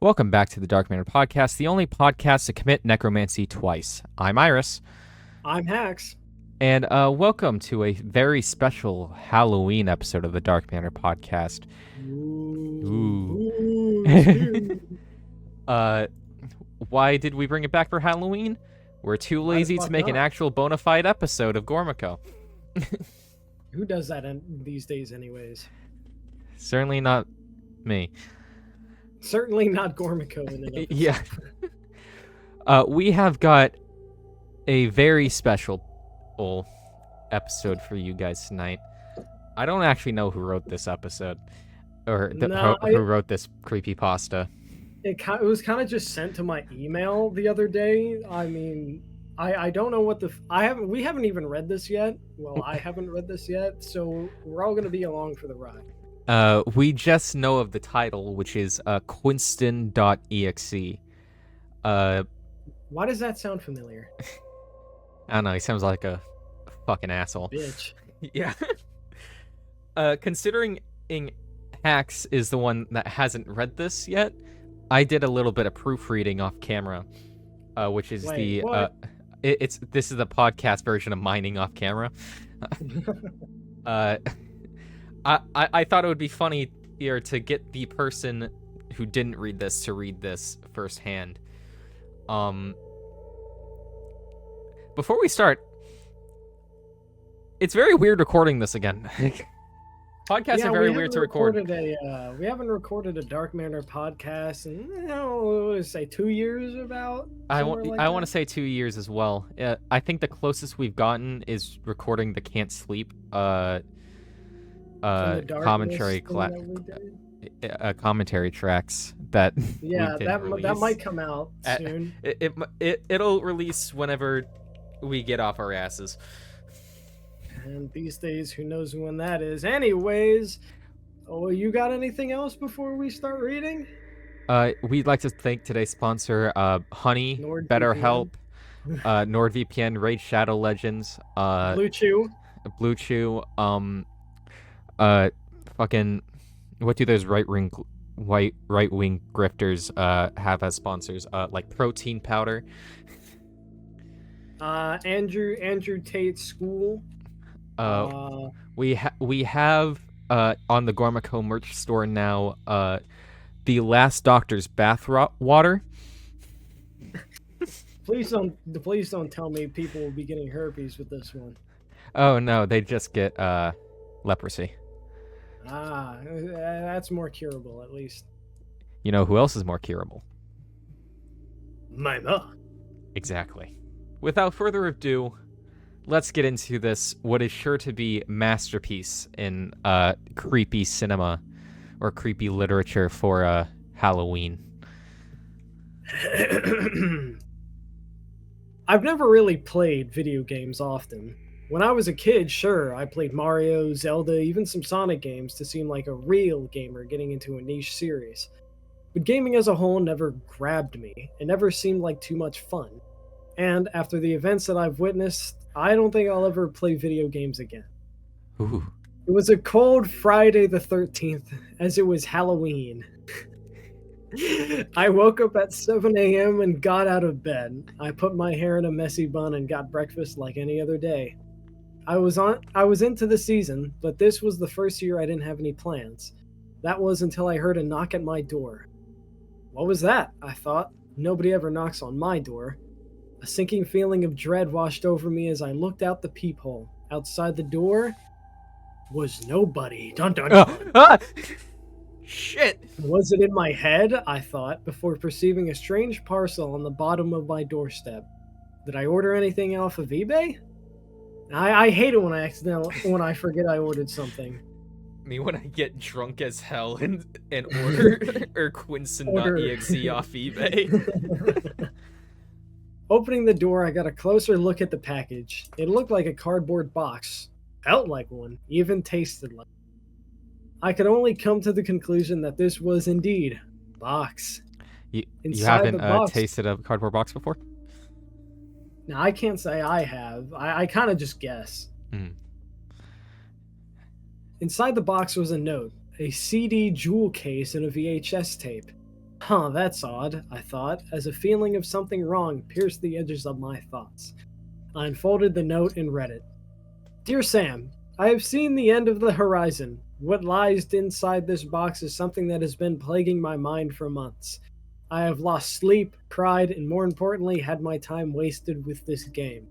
Welcome back to the Dark Manor Podcast, the only podcast to commit necromancy twice. I'm Iris. I'm Hax. And welcome to a very special Halloween episode of the Dark Manor Podcast. Ooh. Why did we bring it back for Halloween? We're too lazy to make an actual bona fide episode of Gormico. Who does that these days anyways? Certainly not me. Certainly not Gormico in an episode. Yeah. We have got a very special episode for you guys tonight. I don't actually know who wrote this episode, or who wrote this creepypasta. It was kind of just sent to my email the other day. I mean, I don't know what we haven't even read this yet. Well, I haven't read this yet, so we're all going to be along for the ride. We just know of the title, which is Quinston.exe. Why does that sound familiar? I don't know, he sounds like a fucking asshole. Bitch. Yeah. Considering Hax is the one that hasn't read this yet, I did a little bit of proofreading off camera, which is what? This is the podcast version of mining off camera. I thought it would be funny here to get the person who didn't read this to read this firsthand. Before we start, it's very weird recording this again. Podcasts are very weird to record. We haven't recorded a Dark Manor podcast in, let's say 2 years about. I want to say 2 years as well. I think the closest we've gotten is recording the Can't Sleep commentary commentary tracks that that might come out soon. It'll release whenever we get off our asses. And these days, who knows when that is? Anyways, you got anything else before we start reading? We'd like to thank today's sponsor, Honey, BetterHelp, NordVPN, Raid Shadow Legends, Blue Chew, fucking, what do those right-wing grifters have as sponsors? Like protein powder. Andrew Tate School. We have on the Gormico merch store now the Last Doctor's bath water. Please don't tell me people will be getting herpes with this one. Oh no, they just get leprosy. That's more curable, at least. You know who else is more curable? My ma. Exactly. Without further ado, let's get into this, what is sure to be masterpiece in creepy cinema or creepy literature for Halloween. I've never really played video games often. When I was a kid, sure, I played Mario, Zelda, even some Sonic games to seem like a real gamer getting into a niche series. But gaming as a whole never grabbed me. It never seemed like too much fun. And after the events that I've witnessed, I don't think I'll ever play video games again. Ooh. It was a cold Friday the 13th, as it was Halloween. I woke up at 7 a.m. and got out of bed. I put my hair in a messy bun and got breakfast like any other day. I was into the season, but this was the first year I didn't have any plans. That was until I heard a knock at my door. What was that? I thought. Nobody ever knocks on my door. A sinking feeling of dread washed over me as I looked out the peephole. Outside the door was nobody. Dun dun dun. Shit! Was it in my head? I thought, before perceiving a strange parcel on the bottom of my doorstep. Did I order anything off of eBay? I hate it when I forget I ordered something. Me when I get drunk as hell and order Quinston.exe off eBay. Opening the door, I got a closer look at the package. It looked like a cardboard box. Felt like one. Even tasted like one. I could only come to the conclusion that this was indeed a box. You haven't tasted a cardboard box before? Now, I can't say I have. I kind of just guess. Mm. Inside the box was a note, a CD jewel case, and a VHS tape. Huh, that's odd, I thought, as a feeling of something wrong pierced the edges of my thoughts. I unfolded the note and read it. Dear Sam, I have seen the end of the horizon. What lies inside this box is something that has been plaguing my mind for months. I have lost sleep, pride, and more importantly, had my time wasted with this game.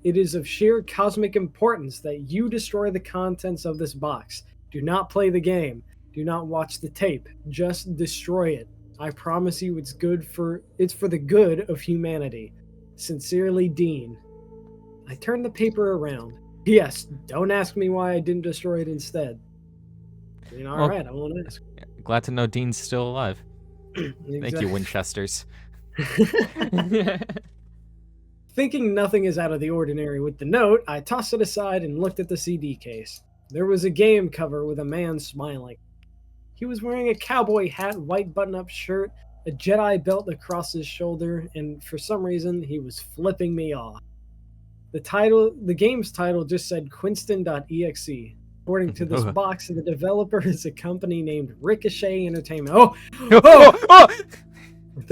It is of sheer cosmic importance that you destroy the contents of this box. Do not play the game. Do not watch the tape. Just destroy it. I promise you it's for the good of humanity. Sincerely, Dean. I turned the paper around. Yes, don't ask me why I didn't destroy it instead. I mean, all right, I won't ask. Glad to know Dean's still alive. Thank you, Winchesters. Thinking nothing is out of the ordinary with the note, I tossed it aside and looked at the CD case. There was a game cover with a man smiling. He was wearing a cowboy hat, white button-up shirt, a Jedi belt across his shoulder, and for some reason, he was flipping me off. The game's title just said Quinston.exe. According to this box, the developer is a company named Ricochet Entertainment. Though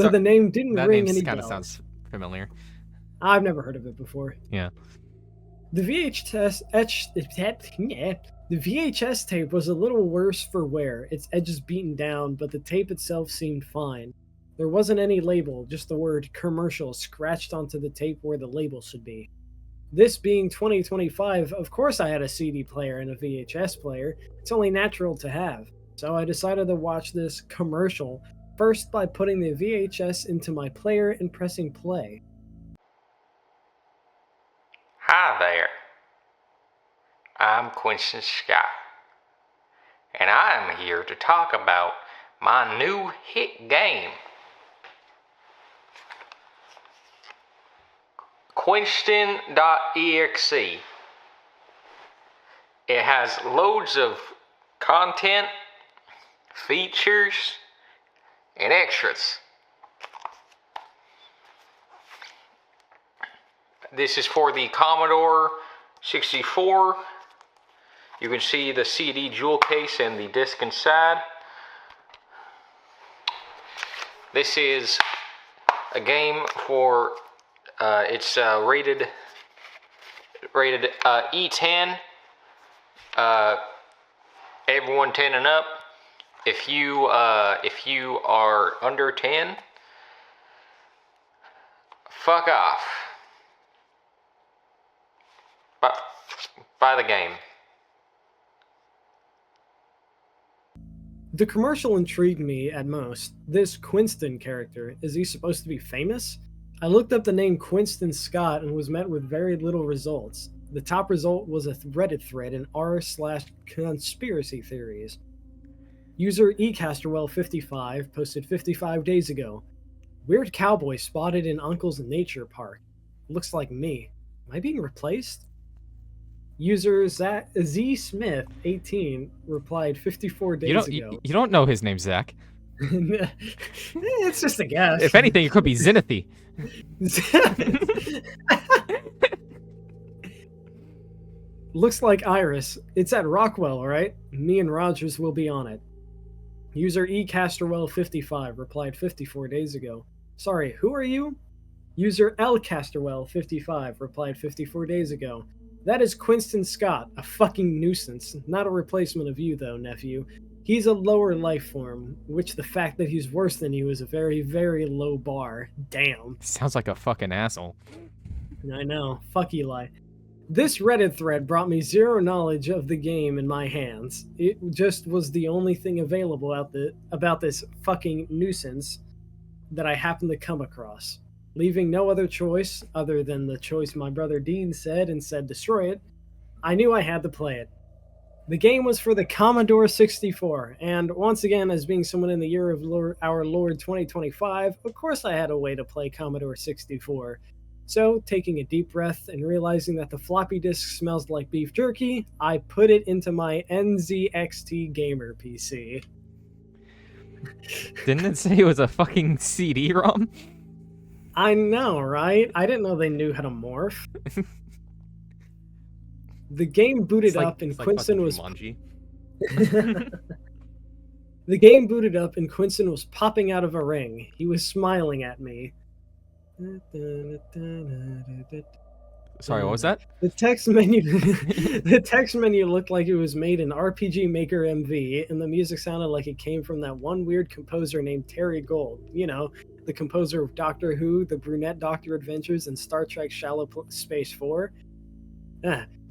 the name didn't ring any bells. That kind of sounds familiar. I've never heard of it before. Yeah. The VHS tape was a little worse for wear, its edges beaten down, but the tape itself seemed fine. There wasn't any label, just the word commercial scratched onto the tape where the label should be. This being 2025, of course I had a CD player and a VHS player. It's only natural to have. So I decided to watch this commercial first by putting the VHS into my player and pressing play. Hi there. I'm Quinston Scott, and I am here to talk about my new hit game, Quinston.exe. It has loads of content, features, and extras. This is for the Commodore 64. You can see the CD jewel case and the disc inside. This is a game for, it's rated E10. Everyone 10 and up. If you are under 10, fuck off. Buy the game. The commercial intrigued me at most. This Quinston character, is he supposed to be famous? I looked up the name Quinston Scott and was met with very little results. The top result was a Reddit thread in r/conspiracy theories. User eCasterwell55 posted 55 days ago. Weird cowboy spotted in Uncle's nature park. Looks like me. Am I being replaced? User Z Smith 18 replied 54 days ago. You don't know his name, Zach. It's just a guess. If anything, it could be Zenithy. Looks like Iris. It's at Rockwell, right? Me and Rogers will be on it. User eCasterwell55 replied 54 days ago. Sorry, who are you? User LCasterwell55 replied 54 days ago. That is Quinston Scott, a fucking nuisance. Not a replacement of you, though, nephew. He's a lower life form, which the fact that he's worse than you is a very, very low bar. Damn. Sounds like a fucking asshole. I know. Fuck Eli. This Reddit thread brought me zero knowledge of the game in my hands. It just was the only thing available about this fucking nuisance that I happened to come across. Leaving no other choice other than the choice my brother Dean said and said destroy it, I knew I had to play it. The game was for the Commodore 64, and once again, as being someone in the year of our Lord 2025, of course I had a way to play Commodore 64. So, taking a deep breath and realizing that the floppy disk smells like beef jerky, I put it into my NZXT gamer PC. Didn't it say it was a fucking CD-ROM? I know, right? I didn't know they knew how to morph. The game booted up and Quinston was... Jumanji. The game booted up and Quinston was popping out of a ring. He was smiling at me. Sorry, what was that? The text menu the text menu looked like it was made in RPG Maker MV, and the music sounded like it came from that one weird composer named Terry Gold. You know, the composer of Doctor Who, the Brunette Doctor Adventures, and Star Trek Shallow Space 4.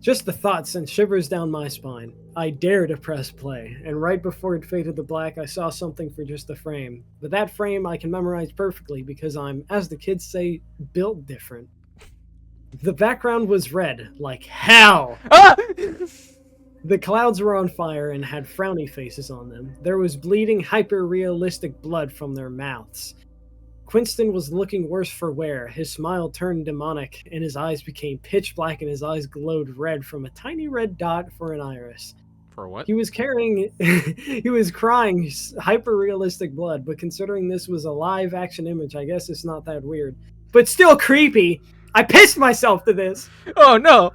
Just the thought sent shivers down my spine. I dared to press play, and right before it faded to black, I saw something for just a frame. But that frame I can memorize perfectly because I'm, as the kids say, built different. The background was red, like hell! Ah! The clouds were on fire and had frowny faces on them. There was bleeding, hyper-realistic blood from their mouths. Quinston was looking worse for wear. His smile turned demonic, and his eyes became pitch black, and his eyes glowed red from a tiny red dot for an iris. For what? He was crying hyper-realistic blood, but considering this was a live-action image, I guess it's not that weird. But still creepy! I pissed myself to this! Oh no!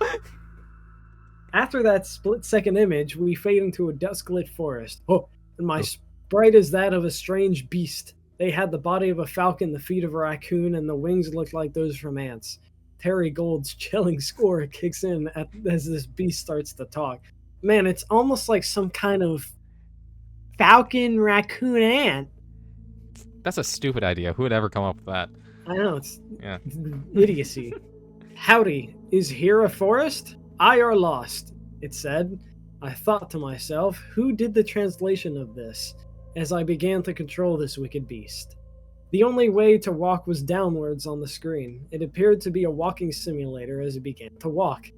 After that split-second image, we fade into a dusk-lit forest. Oh, and my sprite is that of a strange beast. They had the body of a falcon, the feet of a raccoon, and the wings looked like those from ants. Terry Gold's chilling score kicks in as this beast starts to talk. Man, it's almost like some kind of falcon raccoon ant. That's a stupid idea. Who would ever come up with that? I know, it's Yeah. idiocy. Howdy, is here a forest? I are lost, it said. I thought to myself, who did the translation of this? As I began to control this wicked beast. The only way to walk was downwards on the screen. It appeared to be a walking simulator as it began to walk.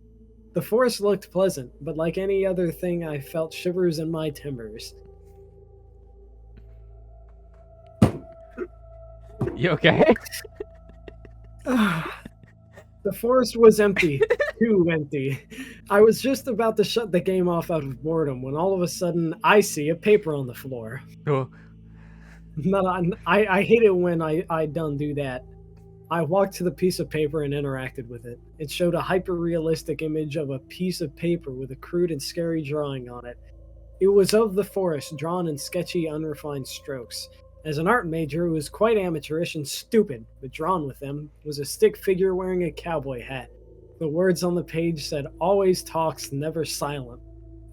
The forest looked pleasant, but like any other thing, I felt shivers in my timbers. You okay? The forest was empty. Too empty. I was just about to shut the game off out of boredom when all of a sudden I see a paper on the floor. Oh. I hate it when I done do that. I walked to the piece of paper and interacted with it. It showed a hyper-realistic image of a piece of paper with a crude and scary drawing on it. It was of the forest, drawn in sketchy, unrefined strokes. As an art major, it was quite amateurish and stupid, but drawn with them was a stick figure wearing a cowboy hat. The words on the page said, "Always talks, never silent,"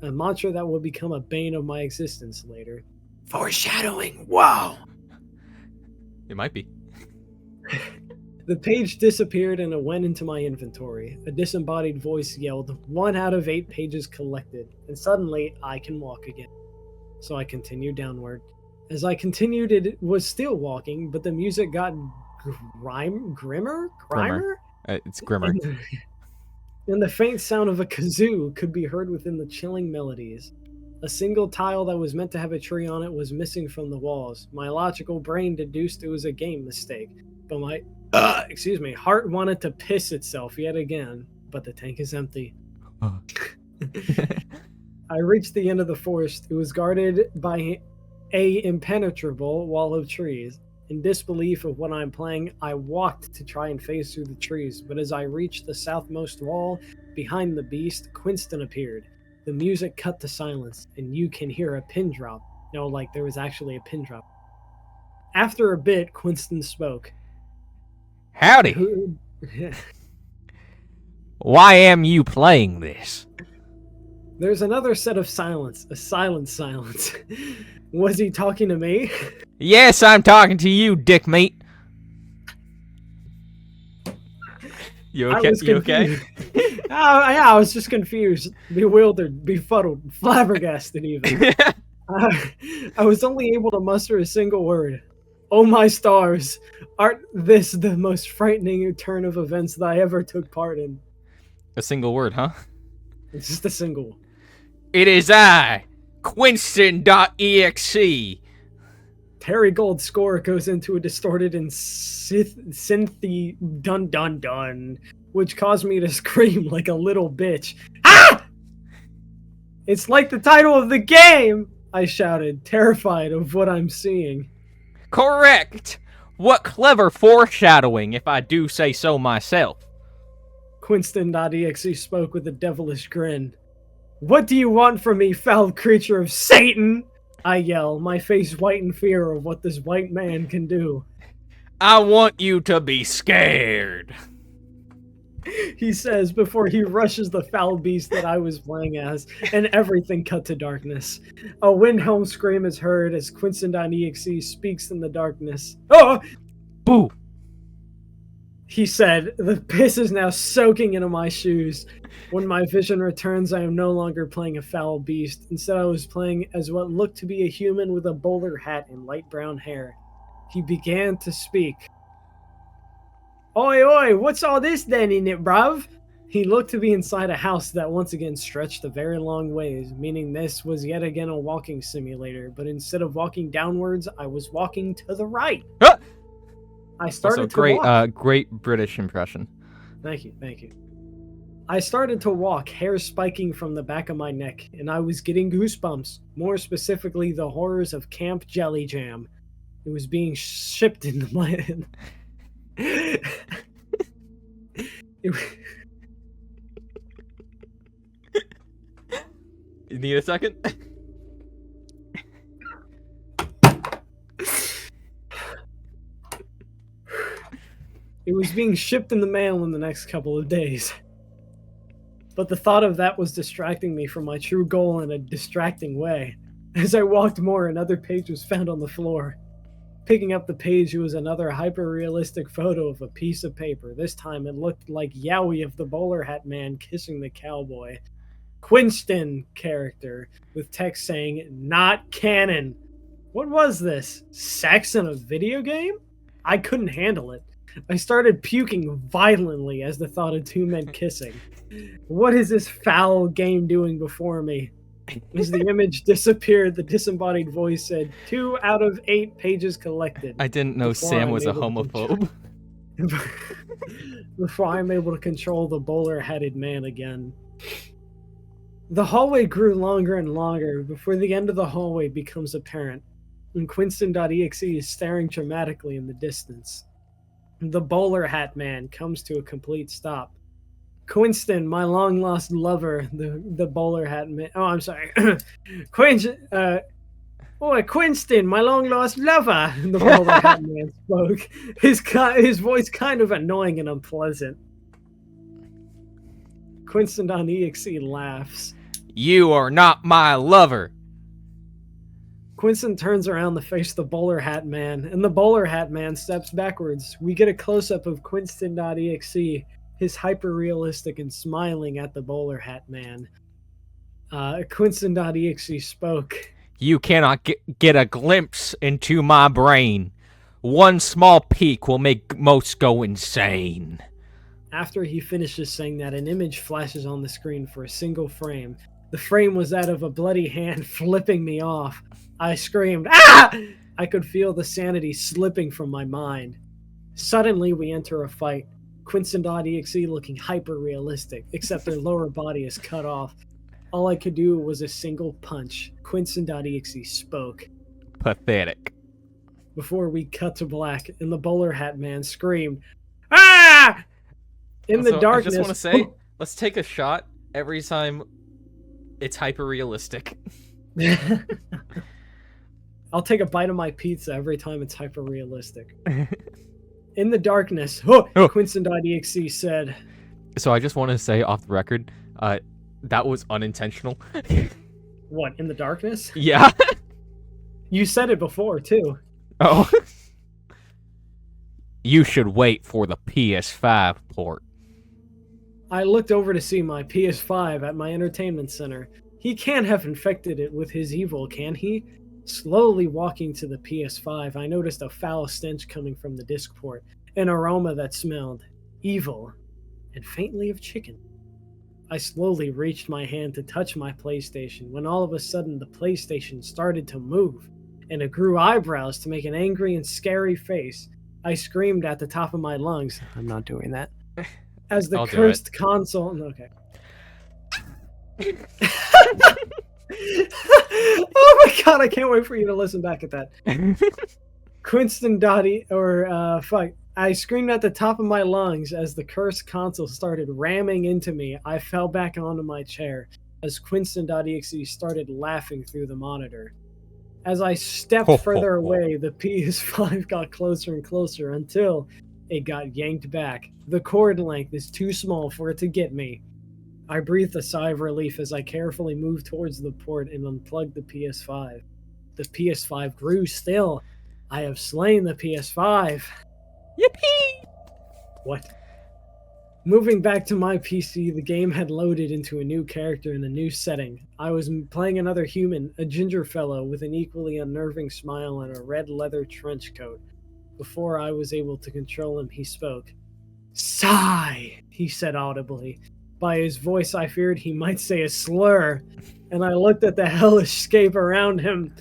a mantra that will become a bane of my existence later. Foreshadowing, wow! It might be. The page disappeared and it went into my inventory. A disembodied voice yelled, 1 out of 8 pages collected, and suddenly I can walk again. So I continued downward. As I continued, it was still walking, but the music got grimmer? It's grimmer. And the faint sound of a kazoo could be heard within the chilling melodies. A single tile that was meant to have a tree on it was missing from the walls. My logical brain deduced it was a game mistake, but my heart wanted to piss itself yet again. But the tank is empty. I reached the end of the forest. It was guarded by a impenetrable wall of trees. In disbelief of what I'm playing, I walked to try and phase through the trees, but as I reached the southmost wall, behind the beast, Quinston appeared. The music cut to silence, and you can hear a pin drop. No, like there was actually a pin drop. After a bit, Quinston spoke. Howdy. Why am you playing this? There's another set of silence, a silent silence. Was he talking to me? Yes, I'm talking to you, dick meat. You okay? You okay? I was just confused, bewildered, befuddled, flabbergasted even. I was only able to muster a single word. Oh my stars, art this the most frightening turn of events that I ever took part in? A single word, huh? It's just a single. It is I, Quinston.exe. Terry Gold's score goes into a distorted and synthy dun dun dun, which caused me to scream like a little bitch. Ah! It's like the title of the game! I shouted, terrified of what I'm seeing. Correct! What clever foreshadowing, if I do say so myself. Quinston.exe spoke with a devilish grin. What do you want from me, foul creature of Satan? I yell, my face white in fear of what this white man can do. I want you to be scared. He says before he rushes the foul beast that I was playing as, and everything cut to darkness. A Windhelm scream is heard as Quinston.exe speaks in the darkness. Oh! Boo! He said, the piss is now soaking into my shoes. When my vision returns, I am no longer playing a foul beast. Instead, I was playing as what looked to be a human with a bowler hat and light brown hair. He began to speak. Oi, oi, what's all this then in it, bruv? He looked to be inside a house that once again stretched a very long ways, meaning this was yet again a walking simulator, but instead of walking downwards, I was walking to the right. Ah! I started Also, to walk. great British impression. Thank you. I started to walk, hair spiking from the back of my neck, and I was getting goosebumps, more specifically the horrors of Camp Jelly Jam. It was being shipped into my... You need a second? It was being shipped in the mail in the next couple of days. But the thought of that was distracting me from my true goal in a distracting way. As I walked more, another page was found on the floor. Picking up the page, it was another hyper-realistic photo of a piece of paper. This time it looked like Yowie of the bowler hat man kissing the cowboy. Quinston character, with text saying, not canon. What was this? Sex in a video game? I couldn't handle it. I started puking violently as the thought of two men kissing. What is this foul game doing before me? As the image disappeared, the disembodied voice said, 2 out of 8 pages collected. I didn't know Sam was a homophobe. Before I'm able to control the bowler-hatted man again. The hallway grew longer and longer before the end of the hallway becomes apparent, and Quinston.exe is staring dramatically in the distance. The bowler hat man comes to a complete stop. Quinston, my long-lost lover, the bowler hat man... Oh, I'm sorry. Quinston, my long-lost lover, the bowler hat man spoke. His voice kind of annoying and unpleasant. Quinston.exe laughs. You are not my lover. Quinston turns around to face the bowler hat man, and the bowler hat man steps backwards. We get a close-up of Quinston.exe, his hyper-realistic and smiling at the bowler hat man. Quinston.exe spoke. You cannot get a glimpse into my brain. One small peek will make most go insane. After he finishes saying that, an image flashes on the screen for a single frame. The frame was that of a bloody hand flipping me off. I screamed, ah! I could feel the sanity slipping from my mind. Suddenly, we enter a fight. Quinston.exe looking hyper-realistic, except their lower body is cut off. All I could do was a single punch. Quinston.exe spoke. Pathetic. Before we cut to black, and the bowler hat man screamed, ah! In the darkness... I just want to say, let's take a shot every time it's hyper-realistic. I'll take a bite of my pizza every time it's hyper-realistic. In the darkness, Quinston.exe said... So I just want to say off the record, that was unintentional. What, in the darkness? Yeah. You said it before, too. Oh. You should wait for the PS5 port. I looked over to see my PS5 at my entertainment center. He can't have infected it with his evil, can he? Slowly walking to the PS5, I noticed a foul stench coming from the disc port, an aroma that smelled evil and faintly of chicken. I slowly reached my hand to touch my PlayStation when all of a sudden the PlayStation started to move, and it grew eyebrows to make an angry and scary face. I screamed at the top of my lungs. I'm not doing that. As the cursed console... Okay. Oh my god, I can't wait for you to listen back at that. I screamed at the top of my lungs as the cursed console started ramming into me. I fell back onto my chair as Quinston.exe started laughing through the monitor. As I stepped further away, the PS5 got closer and closer until it got yanked back. The cord length is too small for it to get me. I breathed a sigh of relief as I carefully moved towards the port and unplugged the PS5. The PS5 grew still. I have slain the PS5. Yippee! What? Moving back to my PC, the game had loaded into a new character in a new setting. I was playing another human, a ginger fellow with an equally unnerving smile and a red leather trench coat. Before I was able to control him, he spoke. "Sigh," he said audibly. By his voice, I feared he might say a slur, and I looked at the hellish scape around him.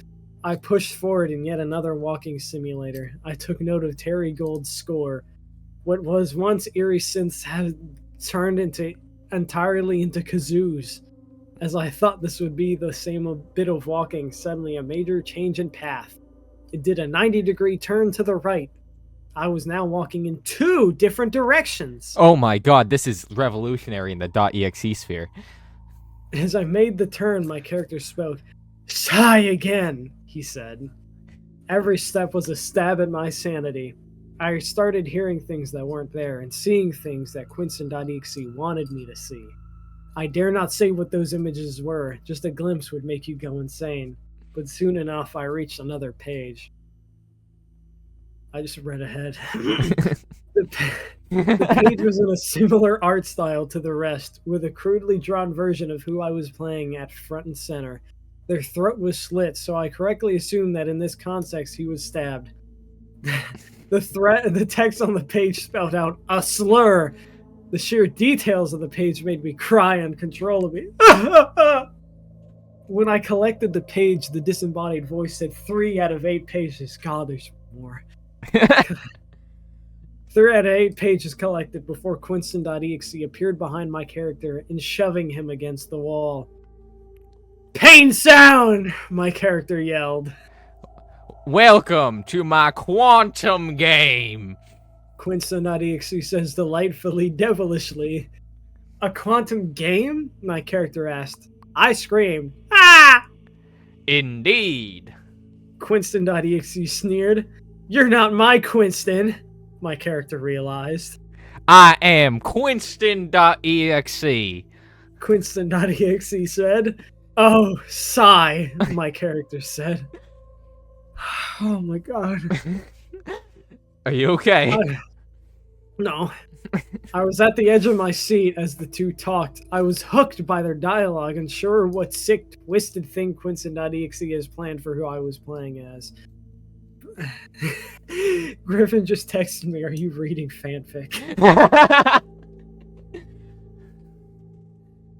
I pushed forward in yet another walking simulator. I took note of Terry Gold's score. What was once eerie synths had turned entirely into kazoos. As I thought this would be the same bit of walking, suddenly a major change in path. It did a 90-degree turn to the right. I was now walking in 2 different directions. Oh my god, this is revolutionary in the .exe sphere. As I made the turn, my character spoke. "Sigh again," he said. Every step was a stab at my sanity. I started hearing things that weren't there and seeing things that Quinston.exe wanted me to see. I dare not say what those images were, just a glimpse would make you go insane. But soon enough, I reached another page. I just read ahead. The page was in a similar art style to the rest, with a crudely drawn version of who I was playing at front and center. Their throat was slit, so I correctly assumed that in this context he was stabbed. The text on the page spelled out a slur. The sheer details of the page made me cry uncontrollably. When I collected the page, the disembodied voice said 3 out of 8 pages. God, there's more. 3 out of 8 pages collected before Quinston.exe appeared behind my character and shoving him against the wall. "Pain sound!" my character yelled. Welcome to my quantum game. Quinston.exe says delightfully, devilishly. "A quantum game?" my character asked. I screamed, "Ah!" Indeed. Quinston.exe sneered. "You're not my Quinston," my character realized. I am Quinston.exe. Quinston.exe said. "Oh, sigh," my character said. Oh my god. Are you okay? No. I was at the edge of my seat as the two talked. I was hooked by their dialogue and sure what sick, twisted thing Quinston.exe has planned for who I was playing as. Griffin just texted me, "Are you reading fanfic?"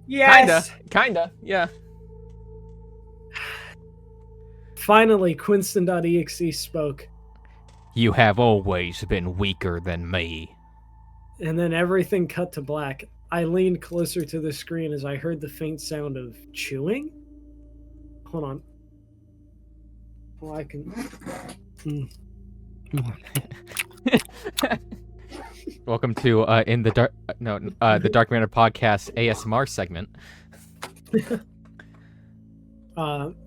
Yes! Kinda, yeah. Finally, Quinston.exe spoke. You have always been weaker than me. And then everything cut to black. I leaned closer to the screen as I heard the faint sound of chewing? Hold on. Well, I can... Welcome to in the dark the Dark Manor Podcast ASMR segment.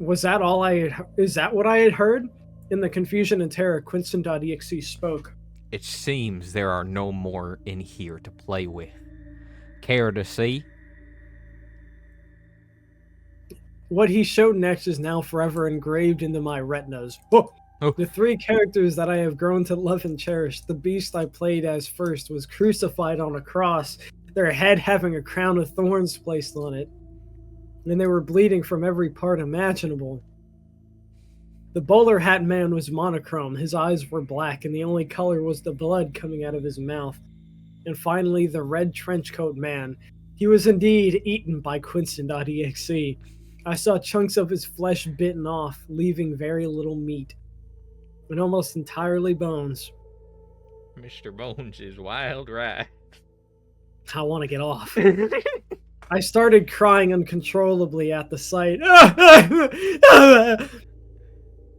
Was that all I had? Is that what I had heard? In the confusion and terror, Quinston.exe spoke. It seems there are no more in here to play with. Care to see? What he showed next is now forever engraved into my retinas. Oh. The 3 characters that I have grown to love and cherish. The beast I played as first was crucified on a cross, their head having a crown of thorns placed on it. And they were bleeding from every part imaginable. The bowler hat man was monochrome, his eyes were black, and the only color was the blood coming out of his mouth. And finally, the red trenchcoat man. He was indeed eaten by Quinston.exe. I saw chunks of his flesh bitten off, leaving very little meat. And almost entirely bones. Mr. Bones is wild right. I want to get off. I started crying uncontrollably at the sight.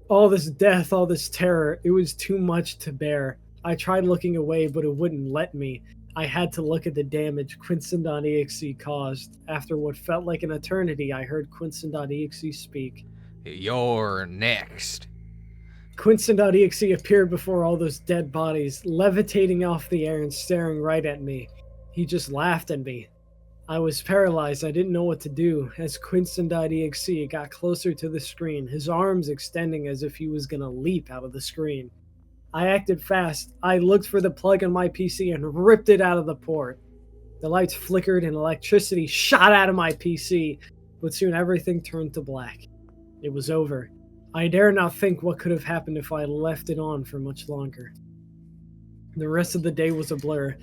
All this death, all this terror, it was too much to bear. I tried looking away, but it wouldn't let me. I had to look at the damage Quinston.exe caused. After what felt like an eternity, I heard Quinston.exe speak. You're next. Quinston.exe appeared before all those dead bodies, levitating off the air and staring right at me. He just laughed at me. I was paralyzed. I didn't know what to do. As Quinston.exe got closer to the screen, his arms extending as if he was going to leap out of the screen. I acted fast. I looked for the plug on my PC and ripped it out of the port. The lights flickered and electricity shot out of my PC, but soon everything turned to black. It was over. I dare not think what could have happened if I had left it on for much longer. The rest of the day was a blur.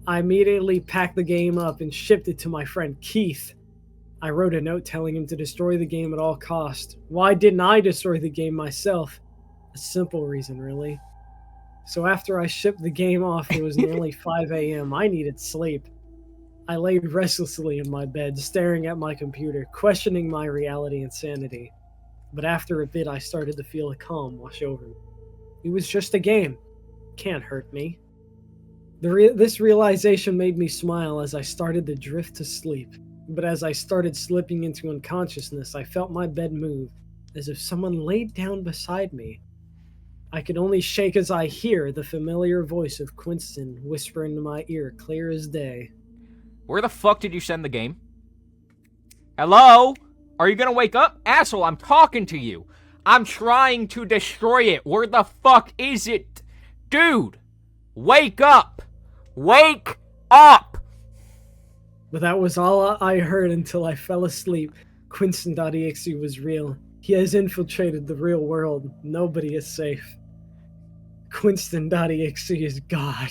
I immediately packed the game up and shipped it to my friend Keith. I wrote a note telling him to destroy the game at all costs. Why didn't I destroy the game myself? A simple reason, really. So after I shipped the game off, it was nearly 5 a.m. I needed sleep. I laid restlessly in my bed, staring at my computer, questioning my reality and sanity. But after a bit, I started to feel a calm wash over me. It was just a game. Can't hurt me. This realization made me smile as I started to drift to sleep. But as I started slipping into unconsciousness, I felt my bed move, as if someone laid down beside me. I could only shake as I hear the familiar voice of Quinston whisper into my ear, clear as day. Where the fuck did you send the game? Hello? Are you gonna wake up? Asshole, I'm talking to you. I'm trying to destroy it. Where the fuck is it? Dude, wake up. Wake up! But that was all I heard until I fell asleep. Quinston.exe was real. He has infiltrated the real world. Nobody is safe. Quinston.exe is God.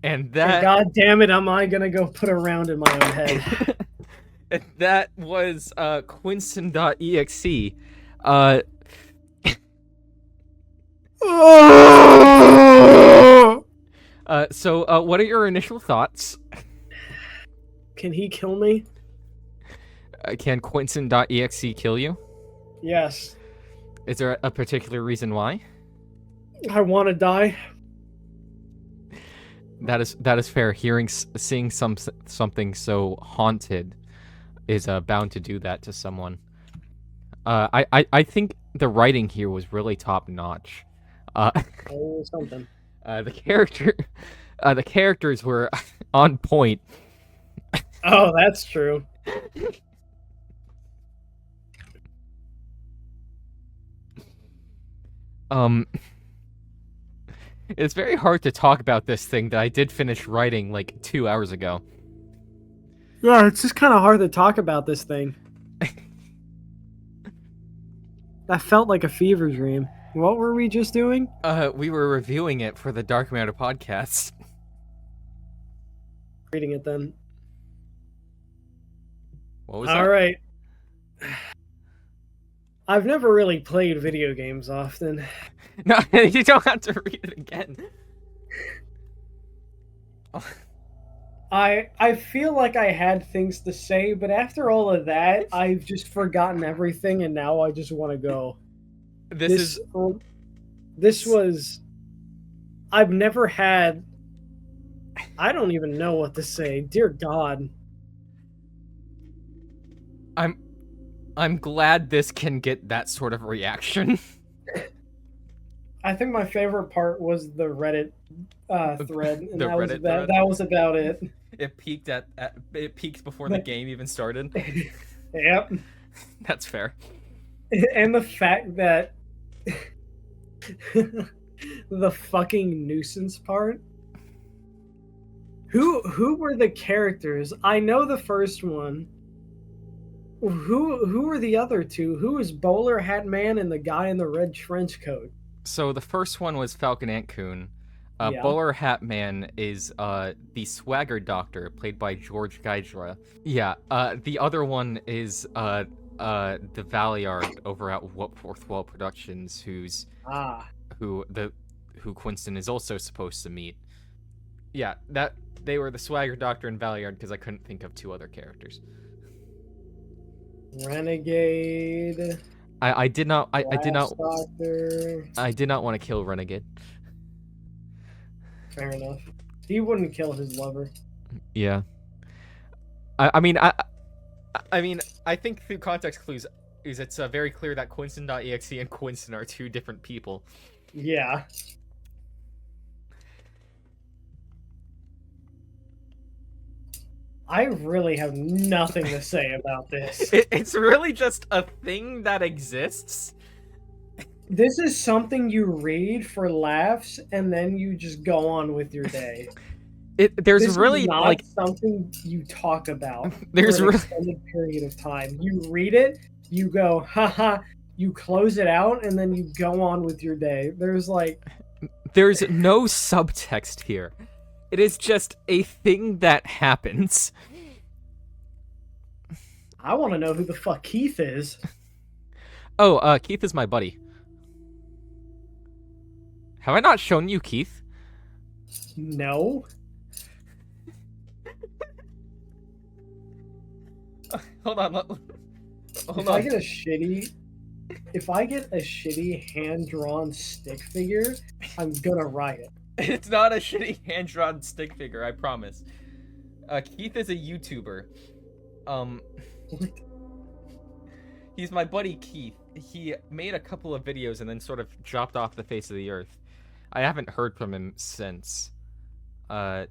And that... God damn it, am I gonna go put a round in my own head. And that was Quinston.exe. So what are your initial thoughts? Can he kill me? Can Quinston.exe kill you? Yes. Is there a particular reason why? I want to die. That is fair. Seeing something so haunted is bound to do that to someone. I think the writing here was really top notch. Something. The characters were on point. Oh, that's true. It's very hard to talk about this thing that I did finish writing like 2 hours ago. Yeah, it's just kind of hard to talk about this thing. That felt like a fever dream. What were we just doing? We were reviewing it for the Dark Manor Podcast. Reading it then. What was that? All right. I've never really played video games often. No, you don't have to read it again. I feel like I had things to say, but after all of that, I've just forgotten everything, and now I just want to go. This was... I've never had... I don't even know what to say. Dear God. I'm glad this can get that sort of reaction. I think my favorite part was the Reddit thread, and The that was Reddit thread? that was about it. It peaked before the game even started. Yep. That's fair. And the fact that the fucking nuisance part. Who were the characters? I know the first one. Who were the other two? Who was Bowler Hat Man and the guy in the red trench coat? So the first one was Falcon Ant Coon. Yeah. Bowler Hat Man is the Swagger Doctor, played by George Gaidra. Yeah. The other one is the Valiard over at Fourth Wall Productions, who Quinston is also supposed to meet. Yeah, that they were the Swagger Doctor and Valiard because I couldn't think of two other characters. Renegade. I did not Doctor. I did not want to kill Renegade. Fair enough. He wouldn't kill his lover. Yeah. I mean I think through context clues is it's very clear that Quinston.exe and Quinston are two different people. Yeah. I really have nothing to say about this. It's really just a thing that exists. This is something you read for laughs, and then you just go on with your day. There's This really is not like something you talk about There's for an really- extended period of time. You read it, you go, haha, you close it out, and then you go on with your day. There's no subtext here. It is just a thing that happens. I want to know who the fuck Keith is. Oh, Keith is my buddy. Have I not shown you Keith? No. Hold on. If I get a shitty hand-drawn stick figure, I'm gonna write it. It's not a shitty hand-drawn stick figure, I promise. Keith is a YouTuber. He's my buddy Keith. He made a couple of videos and then sort of dropped off the face of the earth. I haven't heard from him since. There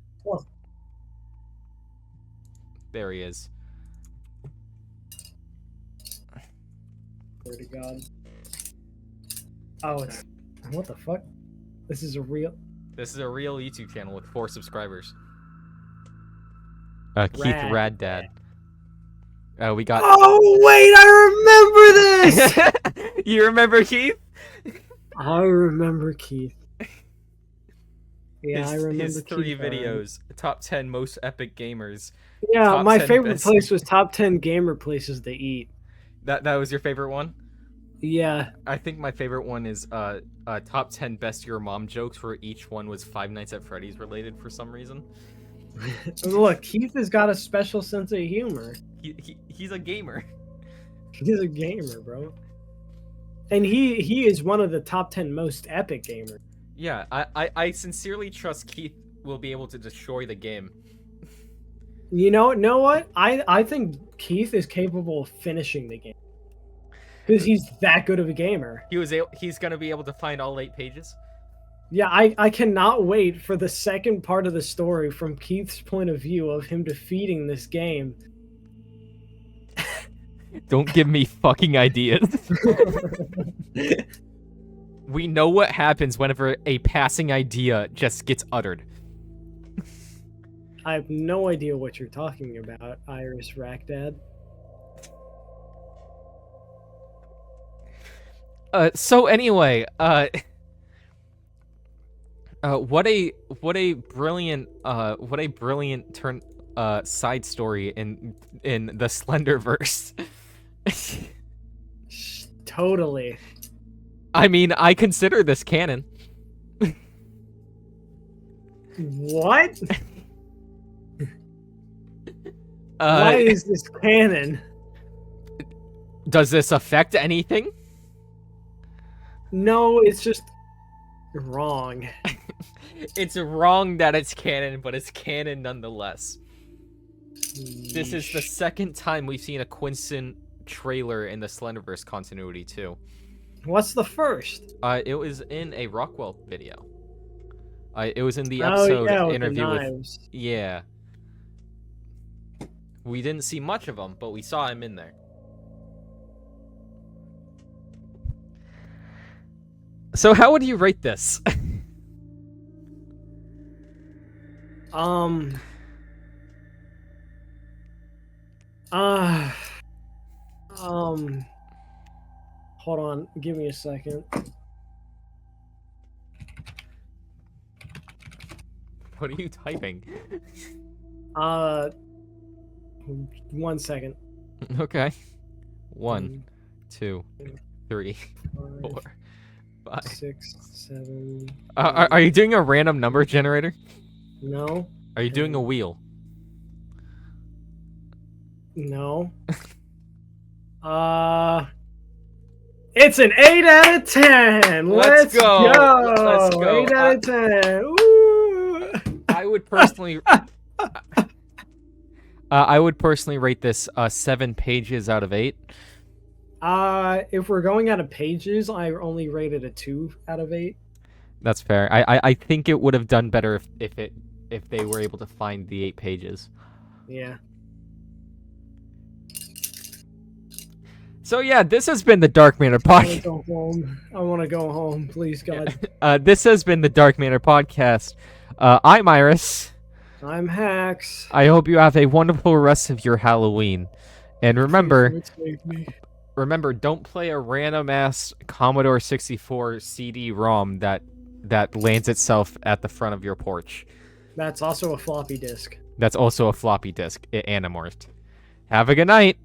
he is. Swear to God. Oh, it's... What the fuck? This is a real YouTube channel with 4 subscribers. Keith Rad Raddad. We got... Oh, wait, I remember this! You remember Keith? I remember Keith. Yeah, I remember his 3 Keith, videos. Top 10 most epic gamers. Yeah, Top my 10 favorite best- place was top 10 gamer places to eat. That was your favorite one? Yeah. I think my favorite one is top 10 best your mom jokes, where each one was Five Nights at Freddy's related for some reason. Look, Keith has got a special sense of humor. He's a gamer. He's a gamer, bro. And he is one of the top 10 most epic gamers. Yeah, I sincerely trust Keith will be able to destroy the game. You know what? I think Keith is capable of finishing the game. Because he's that good of a gamer. He's gonna be able to find all 8 pages? Yeah, I cannot wait for the second part of the story from Keith's point of view of him defeating this game. Don't give me fucking ideas. We know what happens whenever a passing idea just gets uttered. I have no idea what you're talking about, Iris Rackdad. So anyway, what a brilliant turn side story in the Slenderverse. Totally. I mean, I consider this canon. What? Why is this canon? Does this affect anything? No, it's just wrong. It's wrong that it's canon, but it's canon nonetheless. This is the second time we've seen a Quinston trailer in the Slenderverse continuity too. What's the first? It was in a Rockwell video. It was in the episode interview with... Yeah. We didn't see much of him, but we saw him in there. So how would you rate this? Hold on, give me a second. What are you typing? 1 second. Okay. 1, 2, 3, 4, 5, 6, 7. Are you doing a random number generator? No. Are you doing a wheel? No. It's an 8 out of 10. Let's go. Let's go. 8 out of 10. Woo. I would personally I would personally rate this 7 pages out of 8. If we're going out of pages, I only rated a 2 out of 8. That's fair. I think it would have done better if they were able to find the 8 pages. Yeah. So yeah, this has been the Dark Manor I want to Podcast. go home. I want to go home. Please, God. This has been the Dark Manor Podcast. I'm Iris. I'm Hax. I hope you have a wonderful rest of your Halloween. And remember, Please save me. don't play a random ass Commodore 64 CD-ROM that lands itself at the front of your porch. That's also a floppy disk. That's also a floppy disk. It animorphed. Have a good night.